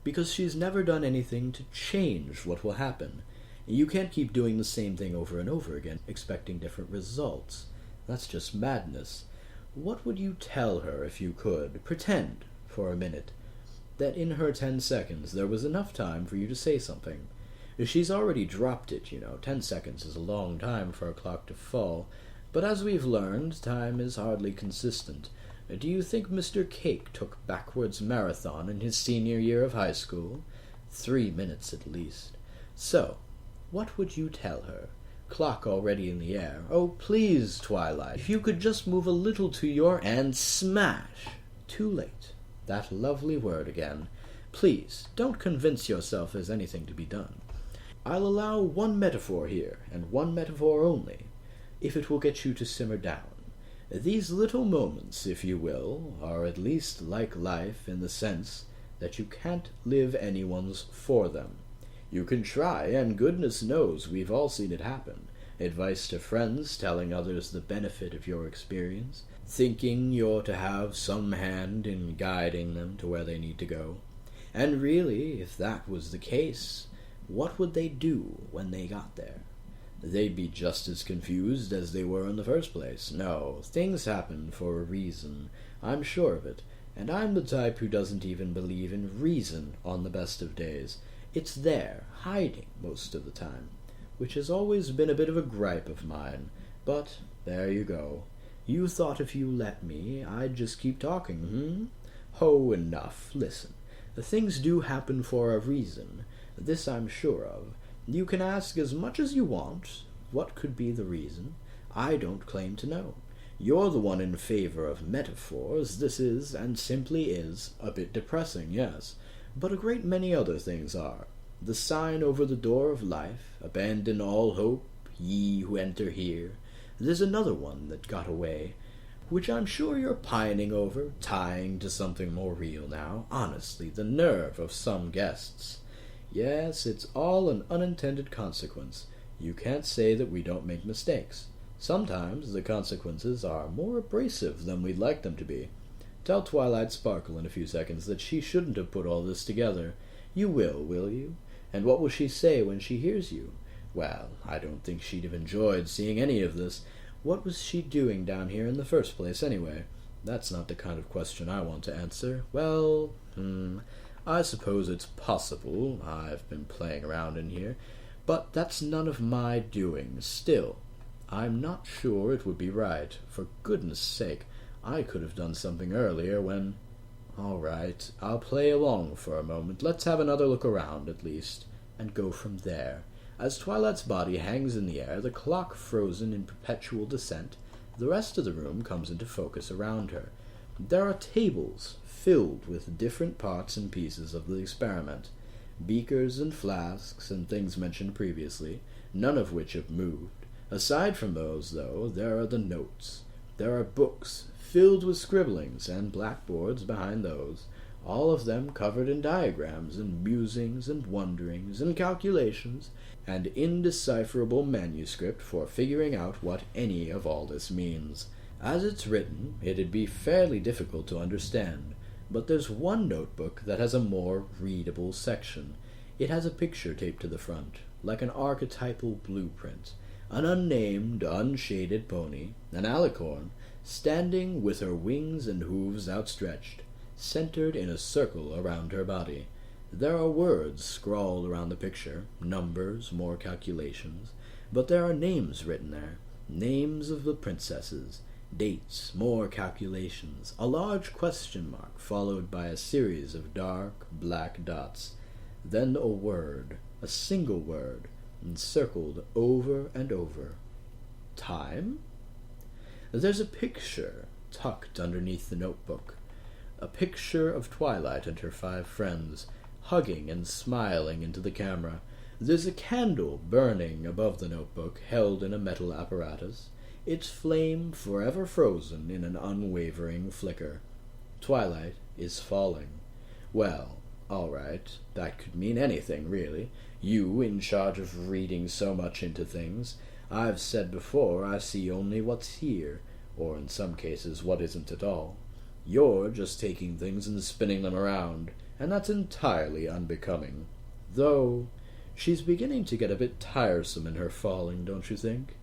Because she's never done anything to change what will happen. You can't keep doing the same thing over and over again, expecting different results. That's just madness. What would you tell her if you could? Pretend, for a minute, that in her 10 seconds there was enough time for you to say something. She's already dropped it, 10 seconds is a long time for a clock to fall, but as we've learned, time is hardly consistent. Do you think Mr. Cake took backwards marathon in his senior year of high school? 3 minutes at least. So, what would you tell her? Clock already in the air. Oh, please, Twilight, if you could just move a little to your and smash. Too late. That lovely word again. Please, don't convince yourself there's anything to be done. I'll allow one metaphor here, and one metaphor only, if it will get you to simmer down. These little moments, if you will, are at least like life in the sense that you can't live anyone's for them. You can try, and goodness knows we've all seen it happen. Advice to friends, telling others the benefit of your experience, thinking you're to have some hand in guiding them to where they need to go. And really, if that was the case, what would they do when they got there? They'd be just as confused as they were in the first place. No, things happen for a reason. I'm sure of it, and I'm the type who doesn't even believe in reason on the best of days. It's there, hiding most of the time, which has always been a bit of a gripe of mine. But there you go. You thought if you let me, I'd just keep talking, Oh, enough. Listen, things do happen for a reason. This I'm sure of. You can ask as much as you want. What could be the reason? I don't claim to know. You're the one in favor of metaphors. This is, and simply is, a bit depressing, yes, but a great many other things are. The sign over the door of life, abandon all hope, ye who enter here. There's another one that got away, which I'm sure you're pining over, tying to something more real now. Honestly, the nerve of some guests. Yes, it's all an unintended consequence. You can't say that we don't make mistakes. Sometimes the consequences are more abrasive than we'd like them to be. Tell Twilight Sparkle in a few seconds that she shouldn't have put all this together. You will you? And what will she say when she hears you? Well, I don't think she'd have enjoyed seeing any of this. What was she doing down here in the first place, anyway? That's not the kind of question I want to answer. Well, I suppose it's possible I've been playing around in here, but that's none of my doing. Still, I'm not sure it would be right. For goodness sake, I could have done something earlier when... All right, I'll play along for a moment. Let's have another look around, at least, and go from there. As Twilight's body hangs in the air, the clock frozen in perpetual descent, the rest of the room comes into focus around her. There are tables filled with different parts and pieces of the experiment, beakers and flasks and things mentioned previously, none of which have moved. Aside from those, though, there are the notes. There are books filled with scribblings and blackboards behind those, all of them covered in diagrams and musings and wonderings and calculations and indecipherable manuscript for figuring out what any of all this means. As it's written, it'd be fairly difficult to understand, but there's one notebook that has a more readable section. It has a picture taped to the front, like an archetypal blueprint. An unnamed, unshaded pony, an alicorn, standing with her wings and hooves outstretched, centered in a circle around her body. There are words scrawled around the picture, numbers, more calculations, but there are names written there, names of the princesses, dates, more calculations, a large question mark followed by a series of dark black dots, then a word, a single word, encircled over and over. Time? There's a picture tucked underneath the notebook, a picture of Twilight and her 5 friends, hugging and smiling into the camera. There's a candle burning above the notebook, held in a metal apparatus, its flame forever frozen in an unwavering flicker. Twilight is falling. Well, all right, that could mean anything, really. You, in charge of reading so much into things. I've said before I see only what's here, or in some cases what isn't at all. You're just taking things and spinning them around, and that's entirely unbecoming. Though, she's beginning to get a bit tiresome in her falling, don't you think?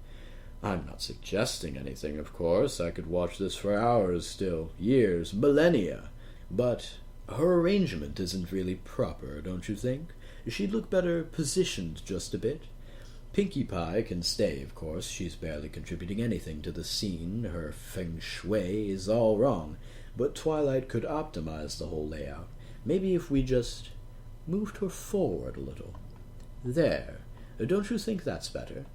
I'm not suggesting anything, of course. I could watch this for hours still, years, millennia. But her arrangement isn't really proper, don't you think? She'd look better positioned just a bit. Pinkie Pie can stay, of course. She's barely contributing anything to the scene. Her feng shui is all wrong. But Twilight could optimize the whole layout. Maybe if we just moved her forward a little. There. Don't you think that's better?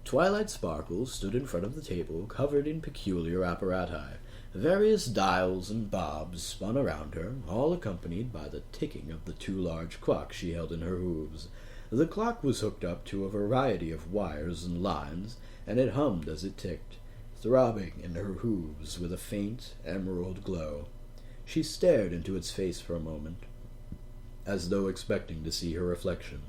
Twilight Sparkle stood in front of the table, covered in peculiar apparati. Various dials and bobs spun around her, all accompanied by the ticking of the 2 large clocks she held in her hooves. The clock was hooked up to a variety of wires and lines, and it hummed as it ticked, throbbing in her hooves with a faint emerald glow. She stared into its face for a moment, as though expecting to see her reflection.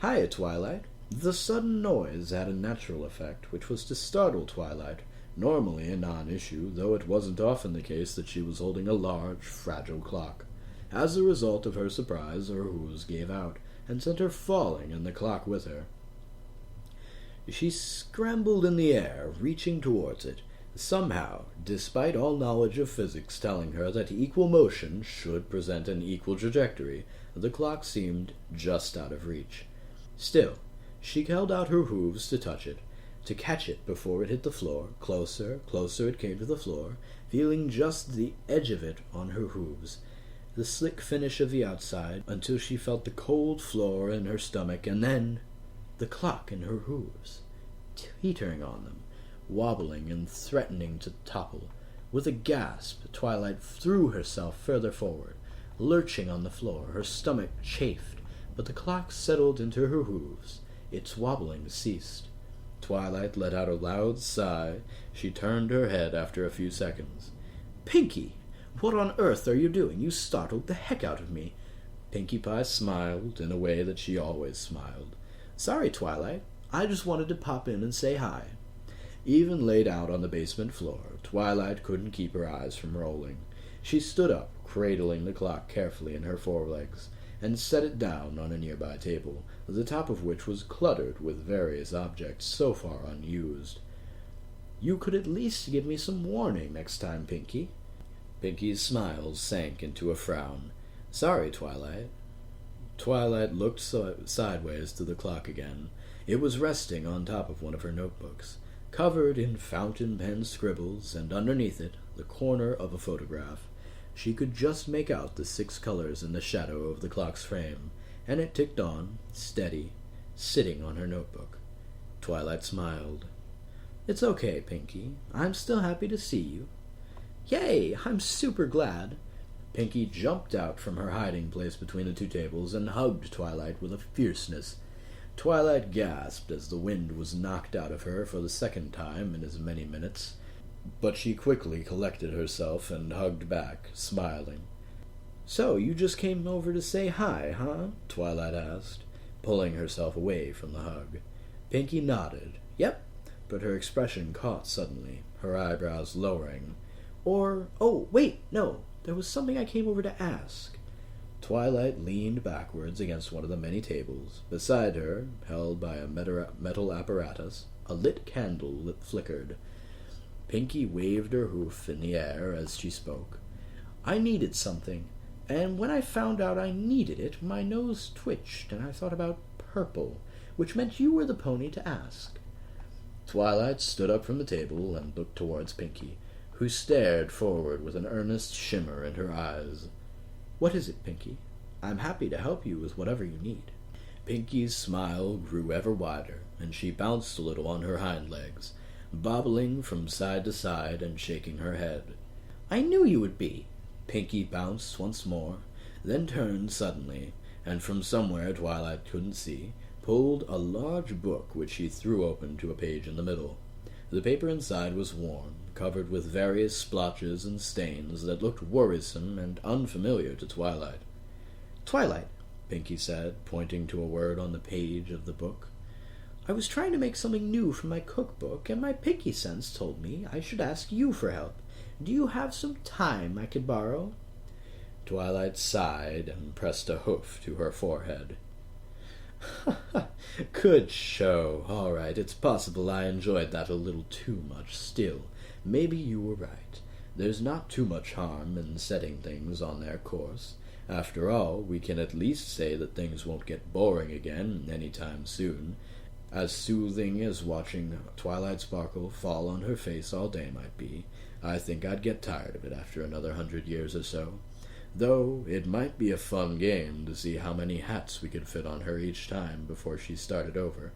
"Hiya, Twilight." The sudden noise had a natural effect, which was to startle Twilight, normally a non-issue, though it wasn't often the case that she was holding a large, fragile clock. As a result of her surprise, her hooves gave out, and sent her falling and the clock with her. She scrambled in the air, reaching towards it. Somehow, despite all knowledge of physics telling her that equal motion should present an equal trajectory, the clock seemed just out of reach. Still, she held out her hooves to touch it, to catch it before it hit the floor. Closer, closer it came to the floor, feeling just the edge of it on her hooves, the slick finish of the outside, until she felt the cold floor in her stomach, and then the clock in her hooves, teetering on them, wobbling and threatening to topple. With a gasp, Twilight threw herself further forward, lurching on the floor. Her stomach chafed, but the clock settled into her hooves. Its wobbling ceased. Twilight let out a loud sigh. She turned her head after a few seconds. "Pinkie, what on earth are you doing? You startled the heck out of me." Pinkie Pie smiled in a way that she always smiled. "Sorry, Twilight. I just wanted to pop in and say hi." Even laid out on the basement floor, Twilight couldn't keep her eyes from rolling. She stood up, cradling the clock carefully in her forelegs, and set it down on a nearby table, the top of which was cluttered with various objects so far unused. "You could at least give me some warning next time, Pinky." Pinky's smile sank into a frown. "Sorry, Twilight." Twilight looked sideways to the clock again. It was resting on top of one of her notebooks, covered in fountain pen scribbles, and underneath it, the corner of a photograph. She could just make out the 6 colors in the shadow of the clock's frame, and it ticked on, steady, sitting on her notebook. Twilight smiled. "It's okay, Pinky. I'm still happy to see you." "Yay! I'm super glad." Pinky jumped out from her hiding place between the 2 tables and hugged Twilight with a fierceness. Twilight gasped as the wind was knocked out of her for the 2nd time in as many minutes, but she quickly collected herself and hugged back, smiling. "So, you just came over to say hi, huh?" Twilight asked, pulling herself away from the hug. Pinky nodded. "Yep," but her expression caught suddenly, her eyebrows lowering. "Oh, wait, no, there was something I came over to ask." Twilight leaned backwards against one of the many tables. Beside her, held by a metal apparatus, a lit candle flickered. Pinky waved her hoof in the air as she spoke. "I needed something, and when I found out I needed it, my nose twitched, and I thought about purple, which meant you were the pony to ask." Twilight stood up from the table and looked towards Pinky, who stared forward with an earnest shimmer in her eyes. "What is it, Pinky? I'm happy to help you with whatever you need." Pinky's smile grew ever wider, and she bounced a little on her hind legs, bobbling from side to side and shaking her head. "I knew you would be." Pinky bounced once more, then turned suddenly, and from somewhere Twilight couldn't see, pulled a large book which she threw open to a page in the middle. The paper inside was worn, covered with various splotches and stains that looked worrisome and unfamiliar to Twilight. "Twilight," Pinky said, pointing to a word on the page of the book. "I was trying to make something new for my cookbook, and my Pinky sense told me I should ask you for help. Do you have some time I could borrow?" Twilight sighed and pressed a hoof to her forehead. "Good show. All right, it's possible I enjoyed that a little too much. Still, maybe you were right. There's not too much harm in setting things on their course. After all, we can at least say that things won't get boring again any time soon. As soothing as watching twilight sparkle fall on her face all day might be, I think I'd get tired of it after another 100 years or so. Though it might be a fun game to see how many hats we could fit on her each time before she started over.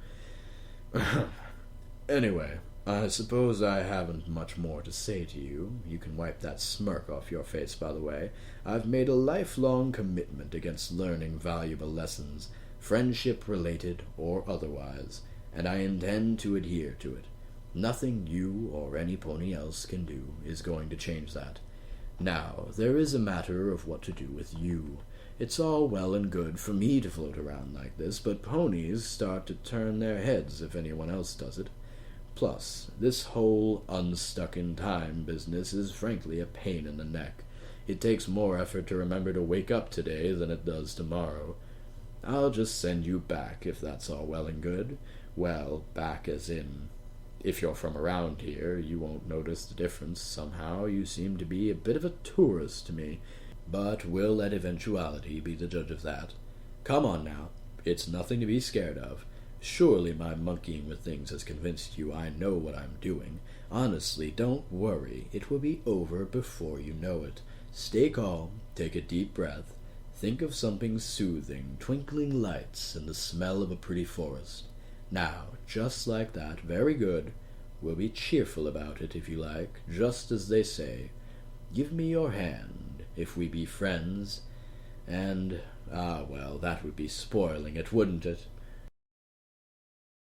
Anyway, I suppose I haven't much more to say to you. You can wipe that smirk off your face, by the way. I've made a lifelong commitment against learning valuable lessons, friendship-related or otherwise, and I intend to adhere to it. Nothing you or any pony else can do is going to change that. Now, there is a matter of what to do with you. It's all well and good for me to float around like this, but ponies start to turn their heads if anyone else does it. Plus, this whole unstuck-in-time business is frankly a pain in the neck. It takes more effort to remember to wake up today than it does tomorrow. I'll just send you back if that's all well and good. Well, back as in, if you're from around here, you won't notice the difference. Somehow you seem to be a bit of a tourist to me, but we'll let eventuality be the judge of that. Come on now, it's nothing to be scared of. Surely my monkeying with things has convinced you I know what I'm doing. Honestly, don't worry, it will be over before you know it. Stay calm, take a deep breath, think of something soothing, twinkling lights, and the smell of a pretty forest. Now, just like that, very good. We'll be cheerful about it, if you like, just as they say. Give me your hand, if we be friends, and, well, that would be spoiling it, wouldn't it?